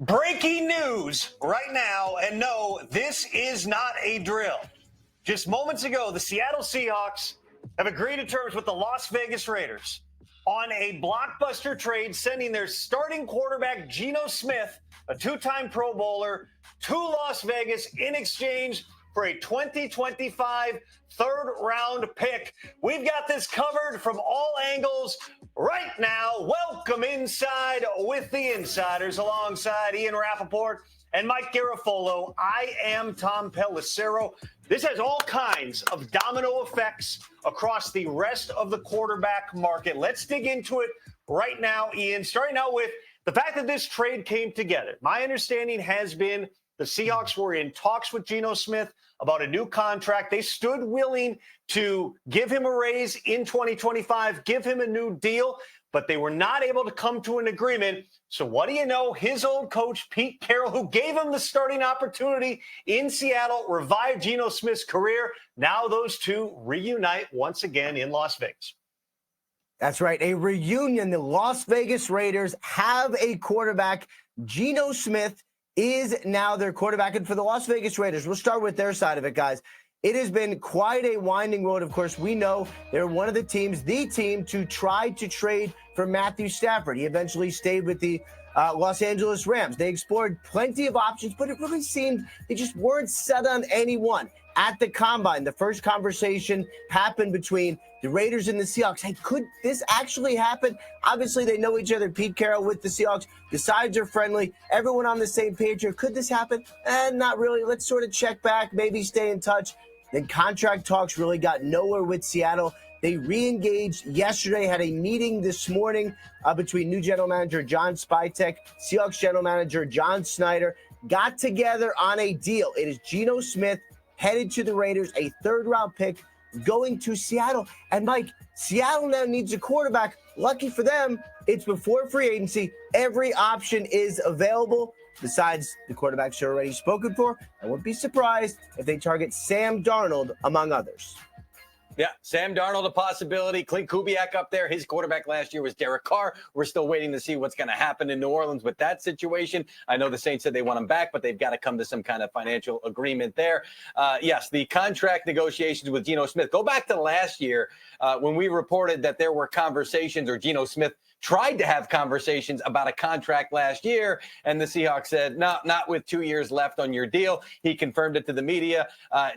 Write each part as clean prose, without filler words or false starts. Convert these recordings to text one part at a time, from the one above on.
Breaking news right now, and no, this is not a drill. Just moments ago, the Seattle Seahawks have agreed to terms with the Las Vegas Raiders on a blockbuster trade, sending their starting quarterback, Geno Smith, a two-time Pro Bowler, to Las Vegas in exchange for a 2025 third-round pick. We've got this covered from all angles right now. Welcome inside with the insiders alongside Ian Rappaport and Mike Garafolo. I am Tom Pelissero. This has all kinds of domino effects across the rest of the quarterback market. Let's dig into it right now, Ian, starting out with the fact that this trade came together. My understanding has been the Seahawks were in talks with Geno Smith about a new contract. They stood willing to give him a raise in 2025, give him a new deal, but they were not able to come to an agreement. So what do you know? His old coach, Pete Carrol, who gave him the starting opportunity in Seattle, revived Geno Smith's career. Now those two reunite once again in Las Vegas. That's right, a reunion. The Las Vegas Raiders have a quarterback. Geno Smith is now their quarterback. And for the Las Vegas Raiders, we'll start with their side of it, guys. It has been quite a winding road. Of course, we know they're one of the teams, the team to try to trade for Matthew Stafford. He eventually stayed with the Los Angeles Rams. They explored plenty of options, but it really seemed they just weren't set on any one. At the Combine, the first conversation happened between the Raiders and the Seahawks. Hey, could this actually happen? Obviously, they know each other. Pete Carrol with the Seahawks. The sides are friendly. Everyone on the same page here. Could this happen? Not really. Let's sort of check back, maybe stay in touch. Then contract talks really got nowhere with Seattle. They re-engaged yesterday, had a meeting this morning between new general manager John Spytek, Seahawks general manager John Snyder, got together on a deal. It is Geno Smith headed to the Raiders, a third-round pick going to Seattle. And, Mike, Seattle now needs a quarterback. Lucky for them, it's before free agency. Every option is available. Besides the quarterbacks are already spoken for, I wouldn't be surprised if they target Sam Darnold, among others. Yeah, Sam Darnold, a possibility. Clint Kubiak up there. His quarterback last year was Derek Carr. We're still waiting to see what's going to happen in New Orleans with that situation. I know the Saints said they want him back, but they've got to come to some kind of financial agreement there. Yes, the contract negotiations with Geno Smith. Go back to last year when we reported that there were conversations, or Geno Smith tried to have conversations about a contract last year, and the Seahawks said, no, not with 2 years left on your deal. He confirmed it to the media.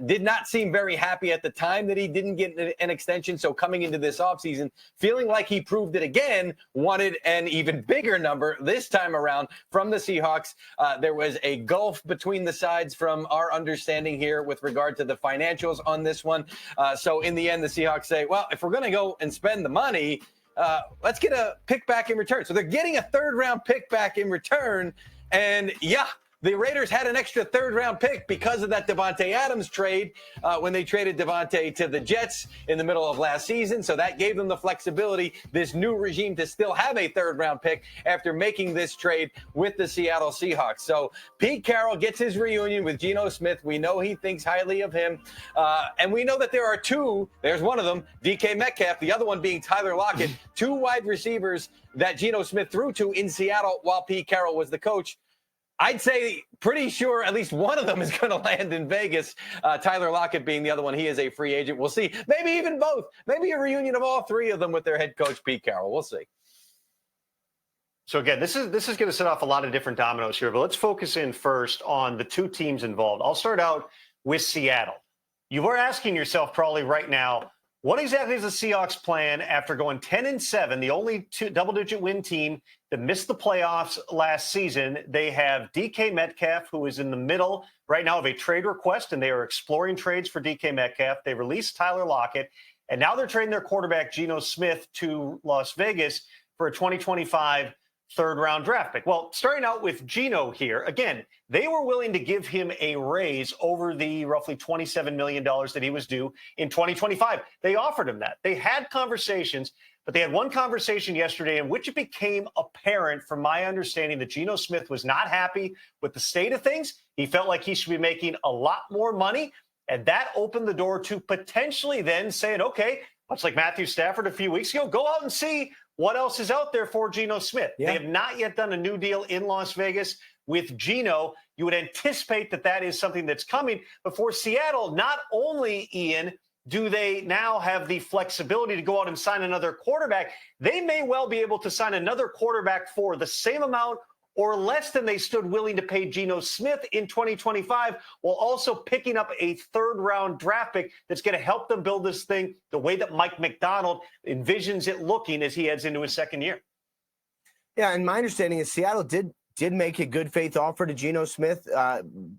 Did not seem very happy at the time that he didn't get an extension. So coming into this offseason, feeling like he proved it again, wanted an even bigger number this time around from the Seahawks. There was a gulf between the sides from our understanding here with regard to the financials on this one. So in the end, the Seahawks say, well, if we're going to go and spend the money, let's get a pick back in return. So they're getting a third-round pick back in return. And, yeah, the Raiders had an extra third-round pick because of that Davante Adams trade when they traded Davante to the Jets in the middle of last season. So that gave them the flexibility, this new regime, to still have a third-round pick after making this trade with the Seattle Seahawks. So Pete Carrol gets his reunion with Geno Smith. We know he thinks highly of him. And we know that there are two. There's one of them, DK Metcalf, the other one being Tyler Lockett, two wide receivers that Geno Smith threw to in Seattle while Pete Carrol was the coach. I'd say pretty sure at least one of them is going to land in Vegas. Tyler Lockett being the other one. He is a free agent. We'll see. Maybe even both. Maybe a reunion of all three of them with their head coach, Pete Carrol. We'll see. So, again, this is going to set off a lot of different dominoes here, but let's focus in first on the two teams involved. I'll start out with Seattle. You were asking yourself probably right now, what exactly is the Seahawks plan after going 10-7, the only double-digit win team that missed the playoffs last season? They have DK Metcalf, who is in the middle right now of a trade request, and they are exploring trades for DK Metcalf. They released Tyler Lockett, and now they're trading their quarterback, Geno Smith, to Las Vegas for a 2025 third-round draft pick. Well, starting out with Geno here, again, they were willing to give him a raise over the roughly $27 million that he was due in 2025. They offered him that. They had conversations, but they had one conversation yesterday in which it became apparent, from my understanding, that Geno Smith was not happy with the state of things. He felt like he should be making a lot more money, and that opened the door to potentially then saying, okay, much like Matthew Stafford a few weeks ago, go out and see what else is out there for Geno Smith? Yeah. They have not yet done a new deal in Las Vegas with Geno. You would anticipate that that is something that's coming. But for Seattle, not only, Ian, do they now have the flexibility to go out and sign another quarterback, they may well be able to sign another quarterback for the same amount or less than they stood willing to pay Geno Smith in 2025, while also picking up a third-round draft pick that's going to help them build this thing the way that Mike McDonald envisions it looking as he heads into his second year. Yeah, and my understanding is Seattle did make a good faith offer to Geno Smith.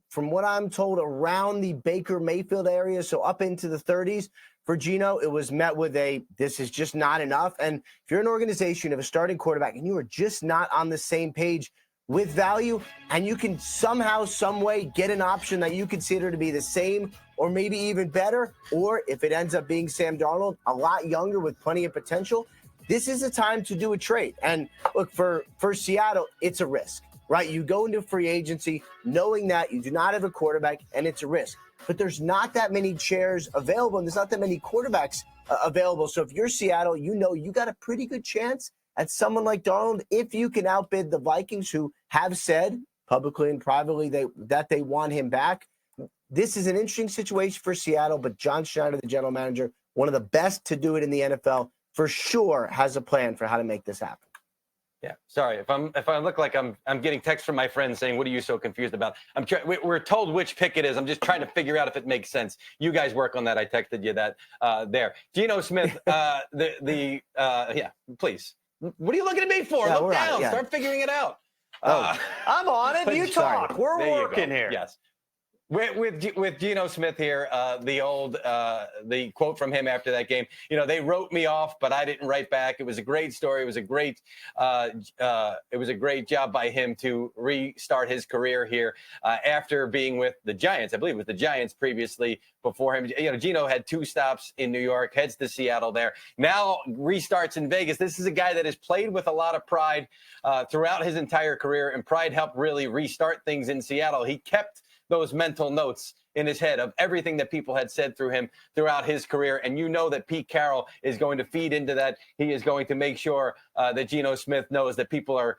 From what I'm told, around the Baker Mayfield area, so up into the 30s for Geno, it was met with this is just not enough. And if you're an organization of a starting quarterback and you are just not on the same page with value, and you can somehow, some way get an option that you consider to be the same or maybe even better, or if it ends up being Sam Darnold, a lot younger with plenty of potential, this is a time to do a trade. And look, for Seattle, it's a risk, right? You go into free agency knowing that you do not have a quarterback, and it's a risk. But there's not that many chairs available, and there's not that many quarterbacks available. So if you're Seattle, you know you got a pretty good chance at someone like Darnold if you can outbid the Vikings, who have said publicly and privately that they want him back. This is an interesting situation for Seattle, but John Schneider, the general manager, one of the best to do it in the NFL, for sure has a plan for how to make this happen. Yeah, sorry if I look like I'm getting texts from my friends saying, "What are you so confused about?" We're told which pick it is. I'm just trying to figure out if it makes sense. You guys work on that. I texted you that there. Geno Smith, yeah, please. What are you looking at me for? Yeah, Look down. yeah. Start figuring it out. I'm on it. You talk. We're working here. Yes. With Geno Smith here, the quote from him after that game, they wrote me off, but I didn't write back. It was a great story. It was a great job by him to restart his career here after being with the Giants. I believe it was the Giants previously before him. Geno had 2 stops in New York, heads to Seattle there. Now restarts in Vegas. This is a guy that has played with a lot of pride throughout his entire career, and pride helped really restart things in Seattle. He kept those mental notes in his head of everything that people had said through him throughout his career. And you know that Pete Carrol is going to feed into that. He is going to make sure that Geno Smith knows that people are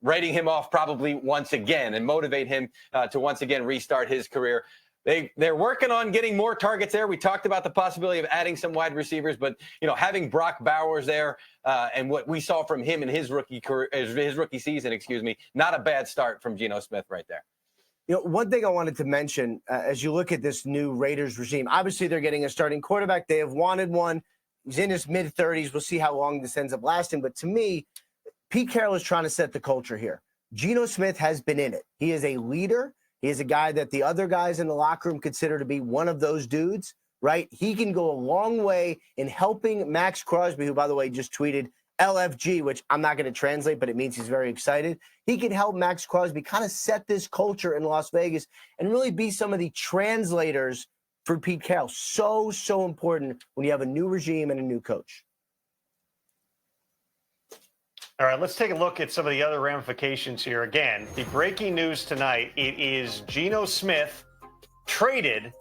writing him off probably once again and motivate him to once again restart his career. They're working on getting more targets there. We talked about the possibility of adding some wide receivers, but having Brock Bowers there and what we saw from him in his rookie season, not a bad start from Geno Smith right there. One thing I wanted to mention, as you look at this new Raiders regime, obviously they're getting a starting quarterback. They have wanted one. He's in his mid-30s. We'll see how long this ends up lasting. But to me, Pete Carroll is trying to set the culture here. Geno Smith has been in it. He is a leader. He is a guy that the other guys in the locker room consider to be one of those dudes, right? He can go a long way in helping Max Crosby, who, by the way, just tweeted LFG, which I'm not going to translate, but it means he's very excited. He can help Max Crosby kind of set this culture in Las Vegas and really be some of the translators for Pete Carroll. So important when you have a new regime and a new coach. All right, let's take a look at some of the other ramifications here. Again, the breaking news tonight, it is Geno Smith traded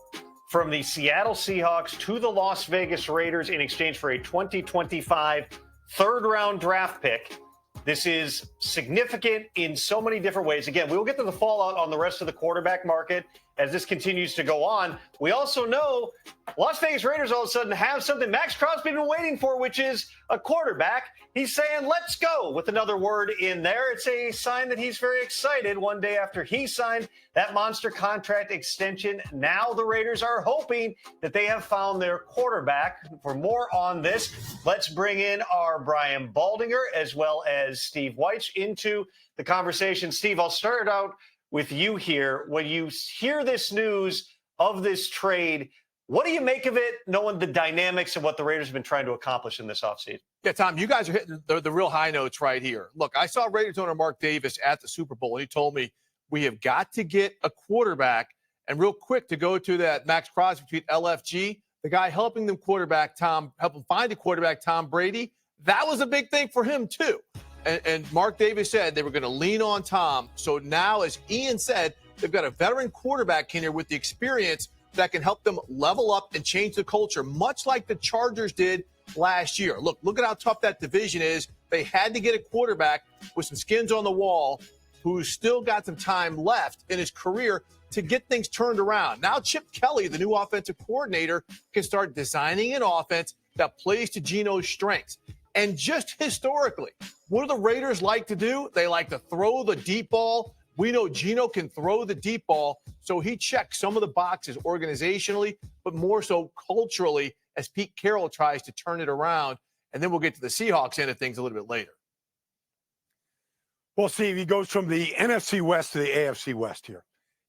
from the Seattle Seahawks to the Las Vegas Raiders in exchange for a 2025 third-round draft pick. This is significant in so many different ways. Again, we will get to the fallout on the rest of the quarterback market as this continues to go on. We also know Las Vegas Raiders all of a sudden have something Max Crosby been waiting for, which is a quarterback. He's saying, let's go, with another word in there. It's a sign that he's very excited one day after he signed that monster contract extension. Now the Raiders are hoping that they have found their quarterback. For more on this, let's bring in our Brian Baldinger as well as Steve Weitz into the conversation. Steve, I'll start out with you here. When you hear this news of this trade, what do you make of it, knowing the dynamics of what the Raiders have been trying to accomplish in this offseason? Yeah, Tom, you guys are hitting the real high notes right here. Look, I saw Raiders owner Mark Davis at the Super Bowl, and he told me we have got to get a quarterback. And real quick, to go to that Max Crosby tweet, LFG, the guy helping them help him find a quarterback, Tom Brady, that was a big thing for him too. And Mark Davis said they were going to lean on Tom. So now, as Ian said, they've got a veteran quarterback in here with the experience that can help them level up and change the culture, much like the Chargers did last year. Look at how tough that division is. They had to get a quarterback with some skins on the wall who's still got some time left in his career to get things turned around. Now Chip Kelly, the new offensive coordinator, can start designing an offense that plays to Geno's strengths. And just historically, what do the Raiders like to do? They like to throw the deep ball. We know Geno can throw the deep ball, so he checks some of the boxes organizationally, but more so culturally as Pete Carroll tries to turn it around. And then we'll get to the Seahawks end of things a little bit later. Well, Steve, he goes from the NFC West to the AFC West here.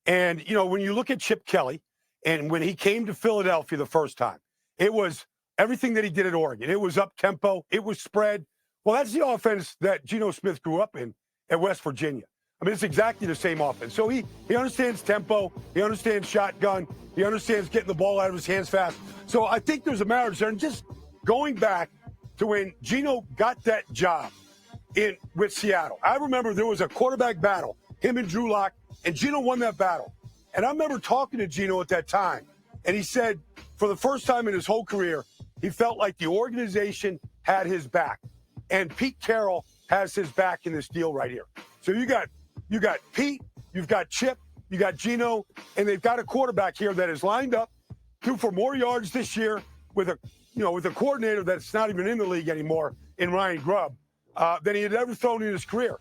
And, you know, when you look at Chip Kelly and when he came to Philadelphia the first time, it was everything that he did at Oregon. It was up-tempo. It was spread. Well, that's the offense that Geno Smith grew up in at West Virginia. I mean, it's exactly the same offense. So he understands tempo. He understands shotgun. He understands getting the ball out of his hands fast. So I think there's a marriage there. And just going back to when Geno got that job with Seattle, I remember there was a quarterback battle, him and Drew Lock, and Geno won that battle. And I remember talking to Geno at that time, and he said for the first time in his whole career, he felt like the organization had his back. And Pete Carroll has his back in this deal right here. So you got Pete, you've got Chip, you got Geno, and they've got a quarterback here that is lined up, due for more yards this year with a coordinator that's not even in the league anymore in Ryan Grubb than he had ever thrown in his career.